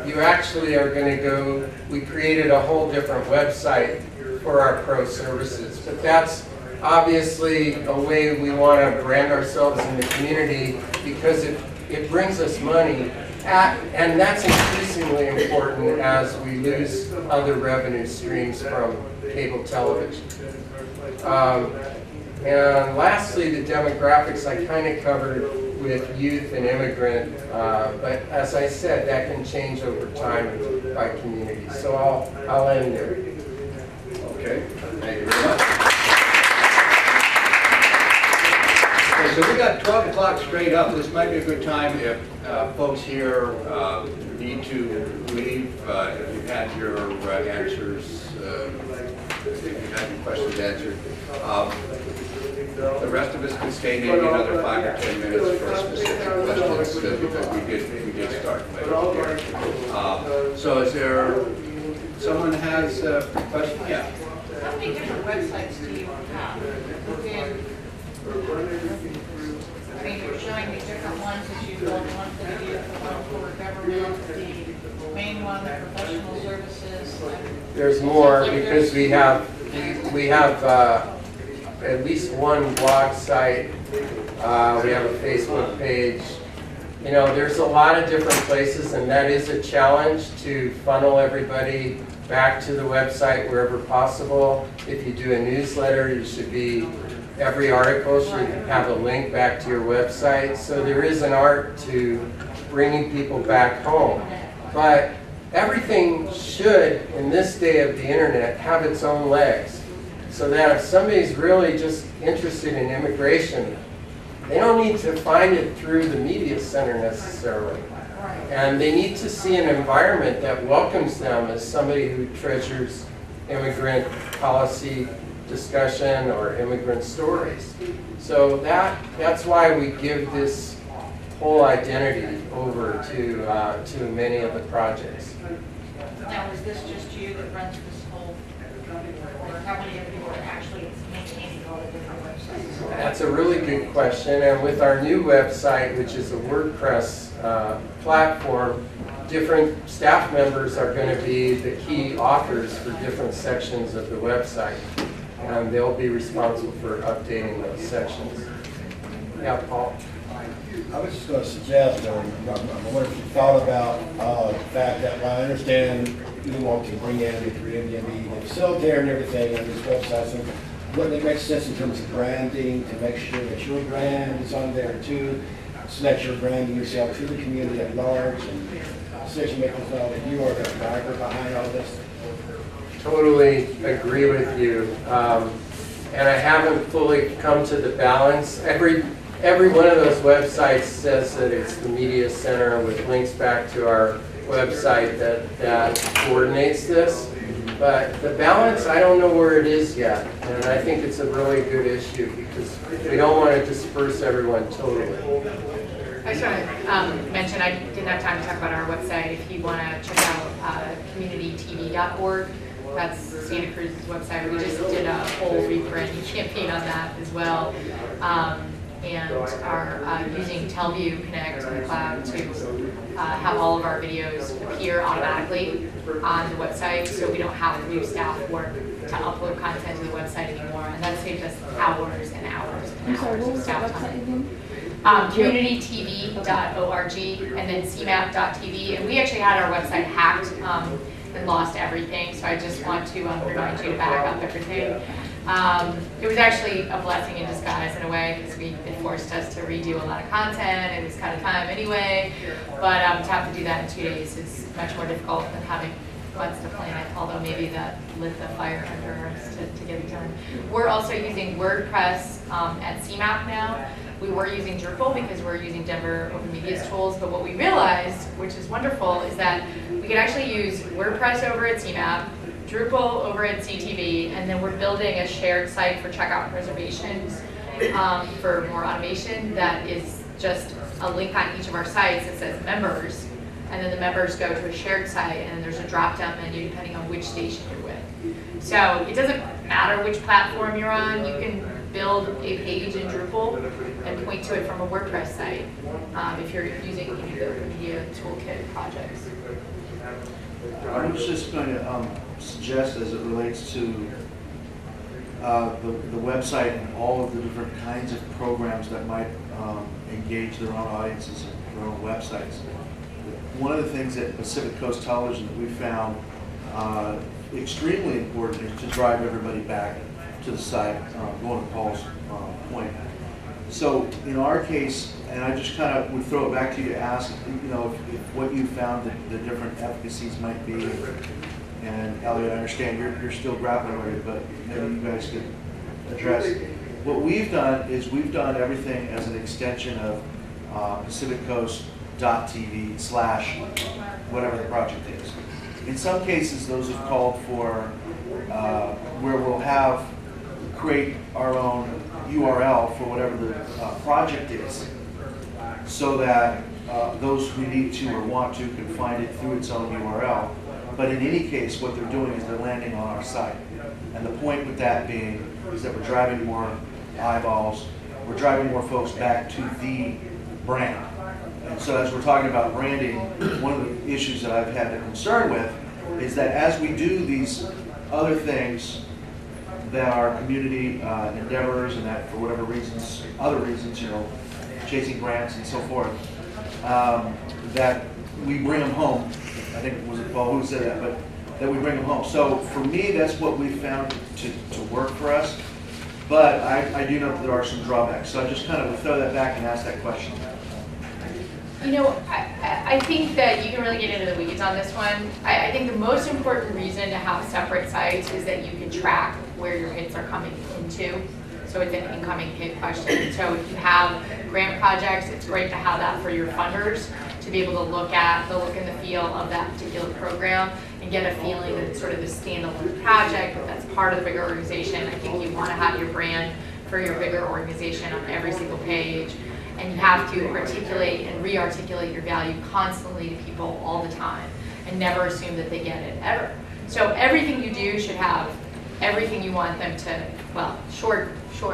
you actually are going to go, we created a whole different website for our pro services, but that's obviously a way we want to brand ourselves in the community, because it brings us money, and that's increasingly important as we lose other revenue streams from cable television. And lastly, the demographics I kind of covered with youth and immigrant, but as I said, that can change over time by community. So I'll end there. Okay, thank you very much. Okay, so we got 12 o'clock straight up. This might be a good time if folks here need to leave, if you've had your answers, if you've had your questions answered. The rest of us can stay maybe another 5 or 10 minutes for specific questions, because we did start later here. So is there, someone has a question? Yeah. How many different websites do you have? I mean, you're showing me different ones that you built, one for the youth, one for government, the main one, the professional services. There's more, because we have at least one blog site. We have a Facebook page. You know, there's a lot of different places, and that is a challenge to funnel everybody back to the website wherever possible. If you do a newsletter, you should be, every article should have a link back to your website. So there is an art to bringing people back home. But everything should, in this day of the internet, have its own legs. So that if somebody's really just interested in immigration, they don't need to find it through the media center necessarily. And they need to see an environment that welcomes them as somebody who treasures immigrant policy discussion or immigrant stories. So that's why we give this whole identity over to many of the projects. Now, is this just you that runs this whole, or how many of you are actually maintaining all the different websites? That's a really good question, and with our new website, which is a WordPress platform, different staff members are going to be the key authors for different sections of the website, and they'll be responsible for updating those sections. Yeah, Paul? I was just going to suggest, I wonder if you thought about the fact that while I understand you want to bring in the facilitator and everything on this website, so wouldn't it make sense in terms of branding to make sure that your brand is on there too, so that you're branding yourself to the community at large, and so that you make them know that you are the driver behind all this? Totally agree with you. And I haven't fully come to the balance. Every one of those websites says that it's the media center with links back to our website that coordinates this. But the balance, I don't know where it is yet. And I think it's a really good issue because we don't want to disperse everyone totally. I just want to mention, I didn't have time to talk about our website. If you want to check out communitytv.org, that's Santa Cruz's website. We just did a whole rebranding campaign on that as well. And are using TelView Connect in the cloud to have all of our videos appear automatically on the website, so we don't have to do staff work to upload content to the website anymore, and that saved us hours and hours and hours of staff time. Communitytv.org and then CMAP.tv, and we actually had our website hacked and lost everything, so I just want to remind you to back up everything. It was actually a blessing in disguise in a way, because it forced us to redo a lot of content. It was kind of time anyway, but to have to do that in 2 days is much more difficult than having months to plan it, although maybe that lit the fire under us to get it done. We're also using WordPress at CMAP now. We were using Drupal because we're using Denver Open Media's tools, but what we realized, which is wonderful, is that we could actually use WordPress over at CMAP, Drupal over at CTV, and then we're building a shared site for checkout reservations for more automation that is just a link on each of our sites that says members, and then the members go to a shared site, and then there's a drop-down menu depending on which station you're with. So it doesn't matter which platform you're on, you can build a page in Drupal and point to it from a WordPress site if you're using any of the Open Media Toolkit projects. I was just going to suggest, as it relates to the website and all of the different kinds of programs that might engage their own audiences and their own websites. One of the things at Pacific Coast Television that we found extremely important is to drive everybody back to the site, going to Paul's point. So in our case, and I just kind of would throw it back to you to ask, if what you found the different efficacies might be. And Elliot, I understand you're still grappling with it, but maybe you guys could address. What we've done is we've done everything as an extension of PacificCoast.tv / whatever the project is. In some cases, those have called for where we'll create our own URL for whatever the project is, so that those who need to or want to can find it through its own URL. But in any case, what they're doing is they're landing on our site. And the point with that being is that we're driving more eyeballs, we're driving more folks back to the brand. And so as we're talking about branding, one of the issues that I've had a concern with is that as we do these other things that are community endeavors, and that for whatever reasons, other reasons, chasing grants and so forth, that we bring them home. I think it was Paul who said that, but that we bring them home. So for me, that's what we found to work for us. But I do know that there are some drawbacks. So I just kind of would throw that back and ask that question. I think that you can really get into the weeds on this one. I think the most important reason to have separate sites is that you can track where your hits are coming into. So it's an incoming hit question. So if you have grant projects, it's great to have that for your funders to be able to look at the look and the feel of that particular program and get a feeling that it's sort of a standalone project, but that's part of the bigger organization. I think you want to have your brand for your bigger organization on every single page. And you have to articulate and re-articulate your value constantly to people all the time and never assume that they get it, ever. So everything you do should have everything you want them to, well, short, 2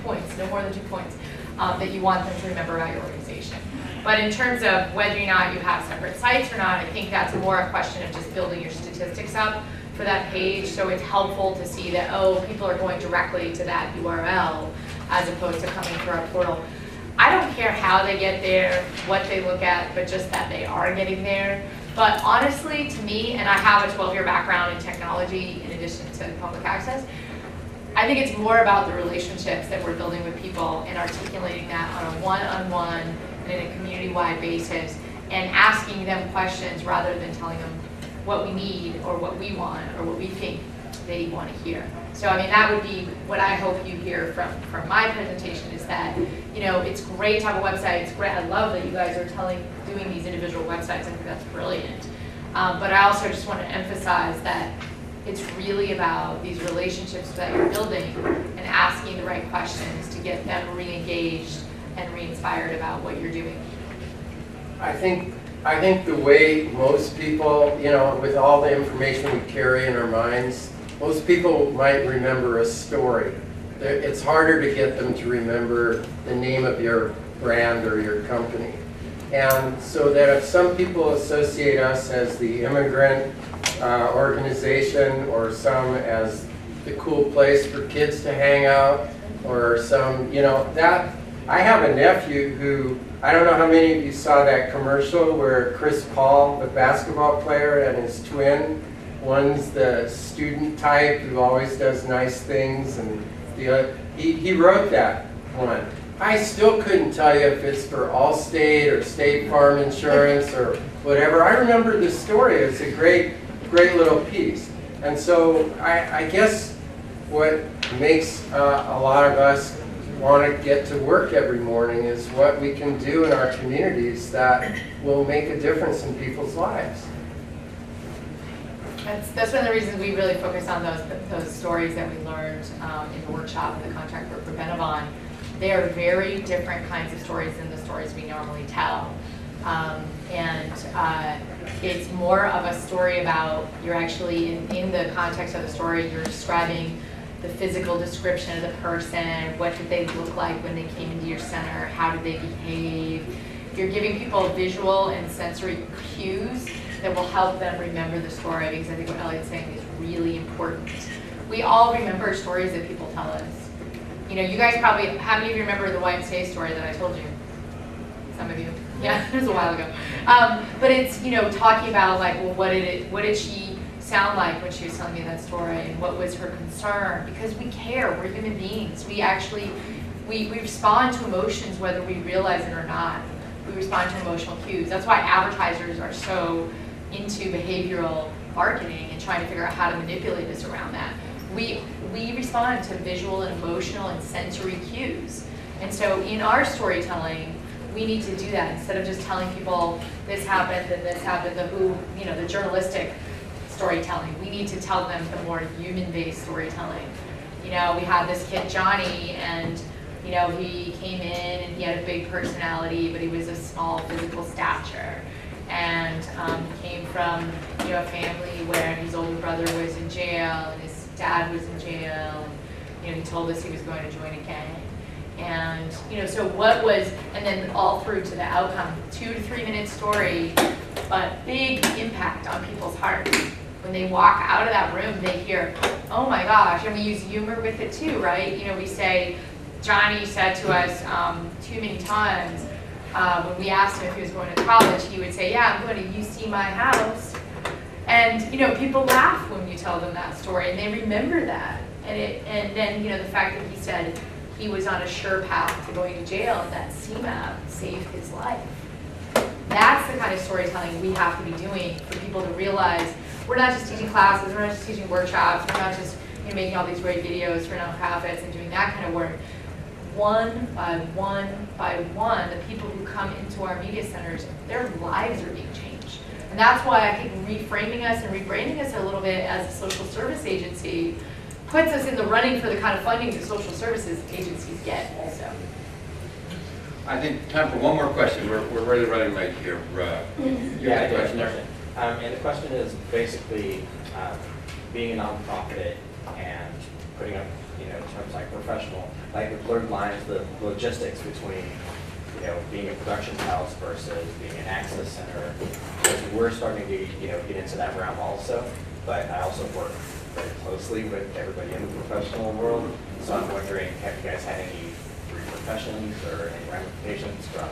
points, no more than 2 points. that you want them to remember about your organization. But in terms of whether or not you have separate sites or not, I think that's more a question of just building your statistics up for that page. So it's helpful to see that, oh, people are going directly to that URL as opposed to coming through our portal. I don't care how they get there, what they look at, but just that they are getting there. But honestly, to me, and I have a 12-year background in technology in addition to public access, I think it's more about the relationships that we're building with people and articulating that on a one-on-one and in a community-wide basis and asking them questions rather than telling them what we need or what we want or what we think they want to hear. So I mean, that would be what I hope you hear from my presentation is that, you know, it's great to have a website. It's great. I love that you guys are doing these individual websites. I think that's brilliant. But I also just want to emphasize that it's really about these relationships that you're building and asking the right questions to get them re-engaged and re-inspired about what you're doing. I think the way most people, you know, with all the information we carry in our minds, most people might remember a story. It's harder to get them to remember the name of your brand or your company. And so that if some people associate us as the immigrant organization or some as the cool place for kids to hang out or some, you know, that, I have a nephew who, I don't know how many of you saw that commercial where Chris Paul, the basketball player, and his twin, one's the student type who always does nice things, and the other, he wrote that one. I still couldn't tell you if it's for Allstate or State Farm Insurance or whatever. I remember the story. It's a great little piece. And so I guess what makes a lot of us want to get to work every morning is what we can do in our communities that will make a difference in people's lives. That's one of the reasons we really focus on those stories that we learned in the workshop and the contract work for Benavon. They are very different kinds of stories than the stories we normally tell. It's more of a story about, you're actually, in the context of the story, you're describing the physical description of the person, what did they look like when they came into your center, how did they behave. You're giving people visual and sensory cues that will help them remember the story, because I think what Elliot's saying is really important. We all remember stories that people tell us. You know, you guys probably, how many of you remember the YMCA story that I told you? Some of you, yeah, it was a while ago. But it's, you know, talking about like, well, what did she sound like when she was telling me that story, and what was her concern? Because we care, we're human beings. We actually, we respond to emotions whether we realize it or not. We respond to emotional cues. That's why advertisers are so into behavioral marketing and trying to figure out how to manipulate us around that. We respond to visual and emotional and sensory cues. And so in our storytelling, we need to do that instead of just telling people this happened and this happened, the journalistic storytelling. We need to tell them the more human-based storytelling. You know, we had this kid, Johnny, and you know, he came in and he had a big personality, but he was a small physical stature. And he came from, you know, a family where his older brother was in jail and his dad was in jail. And, you know, he told us he was going to join a gang. And, you know, so what was, and then all through to the outcome, 2 to 3 minute story, but big impact on people's hearts. When they walk out of that room, they hear, oh my gosh, and we use humor with it too, right? You know, we say, Johnny said to us too many times, when we asked him if he was going to college, he would say, yeah, I'm going to UC my house. And, you know, people laugh when you tell them that story, and they remember that. And then, you know, the fact that he said he was on a sure path to going to jail, and that CMAP saved his life. That's the kind of storytelling we have to be doing for people to realize we're not just teaching classes, we're not just teaching workshops, we're not just, you know, making all these great videos for nonprofits and doing that kind of work. One by one, the people who come into our media centers, their lives are being changed. And that's why I think reframing us and rebranding us a little bit as a social service agency puts us in the running for the kind of funding that social services agencies get also. I think time for one more question. We're really running late here. You had a question there? And the question is basically being a nonprofit and putting up you know, in terms like professional, like the blurred lines, the logistics between, you know, being a production house versus being an access center. Because we're starting to, you know, get into that realm also, but I also work very closely with everybody in the professional world. So I'm wondering, have you guys had any repercussions or any ramifications from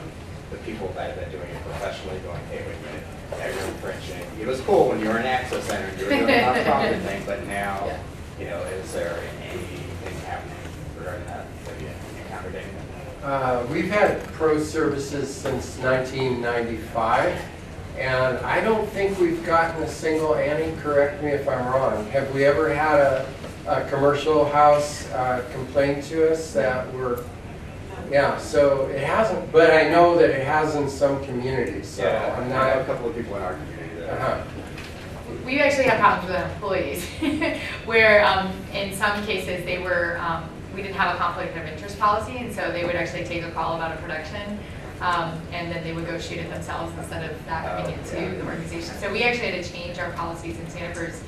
the people that have been doing it professionally going, hey, wait a minute, now you're infringing. It was cool when you were an access center and you were doing a nonprofit thing, but now, Yeah. you know, is there anything happening regarding that? Have you encountered anything? We've had pro services since 1995, and I don't think we've gotten a single, Annie, correct me if I'm wrong. Have we ever had a commercial house complain to us that we're, yeah, so it hasn't, but I know that it has in some communities, so Yeah, I'm I know a not. couple of people in our community that. Uh-huh. We actually have problems with our employees, where in some cases they were, we didn't have a conflict of interest policy, and so they would actually take a call about a production, and then they would go shoot it themselves instead of that coming into the organization. So we actually had to change our policies in Santa Cruz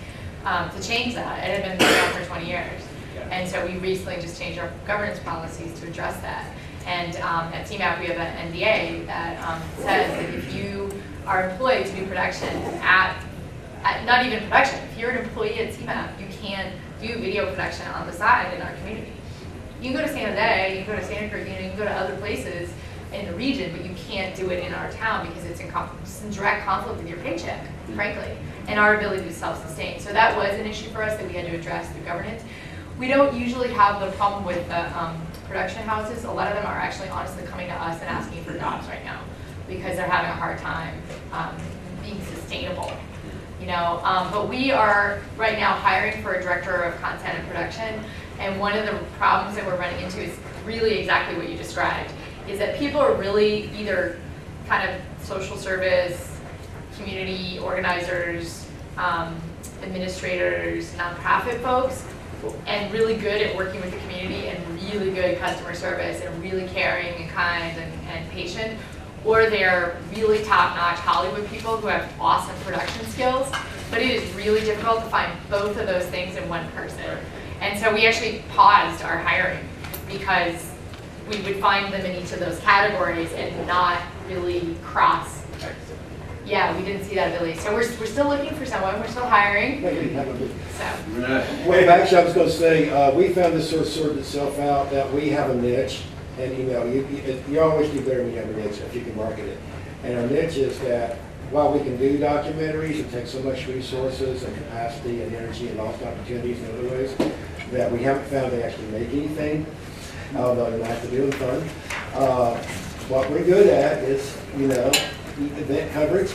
to change that. It had been going on for 20 years. And so we recently just changed our governance policies to address that. And at CMAP, we have an NDA that says that if you are employed to do production at not even production, if you're an employee at CMAP, you can do video production on the side in our community. You can go to San Jose, you can go to Santa Cruz, you know, you can go to other places in the region, but you can't do it in our town because it's in direct conflict with your paycheck, frankly, and our ability to self-sustain. So that was an issue for us that we had to address through governance. We don't usually have the problem with the production houses. A lot of them are actually honestly coming to us and asking for jobs right now because they're having a hard time being sustainable. You know, but we are right now hiring for a director of content and production, and one of the problems that we're running into is really exactly what you described, is that people are really either kind of social service, community organizers, administrators, nonprofit folks, and really good at working with the community and really good customer service and really caring and kind and patient, or they're really top-notch Hollywood people who have awesome production skills, but it is really difficult to find both of those things in one person. And so we actually paused our hiring because we would find them in each of those categories and not really cross. Yeah, we didn't see that ability. So we're still looking for someone, we're still hiring. So. Well, actually, I was going to say, we found this sort of sorted itself out, that we have a niche, and you know, you always do better when you have a niche, if you can market it. And our niche is that while we can do documentaries, it takes so much resources and capacity and energy and lost opportunities in other ways, that we haven't found they actually make anything, although they like to do them fun. What we're good at is, you know, event coverage,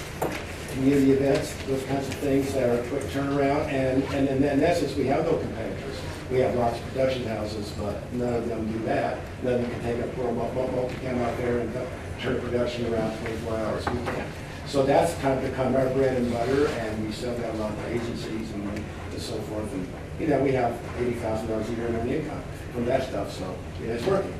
community events, those kinds of things that are a quick turnaround, and in essence, we have no competitors. We have lots of production houses, but none of them do that. None of them can take a multicam out there and turn production around 24 hours. We can't. So that's kind of become our bread and butter, and we sell that a lot to agencies and so forth. And you know, we have $80,000 a year in income from that stuff, so it's working.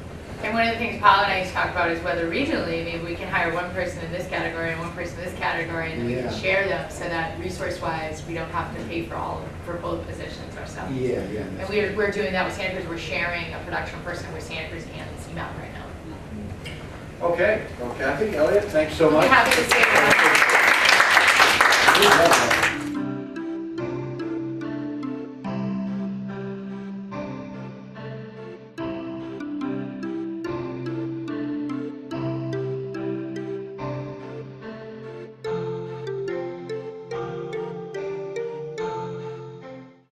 And one of the things Paul and I used to talk about is whether regionally, maybe we can hire one person in this category and one person in this category, and then we can share them so that resource-wise, we don't have to pay for both positions ourselves. Yeah. And we're doing that with Santa Cruz. We're sharing a production person with Santa Cruz and CMAP right now. Okay. Well, Kathy, Elliot, thanks so much. Happy to see you.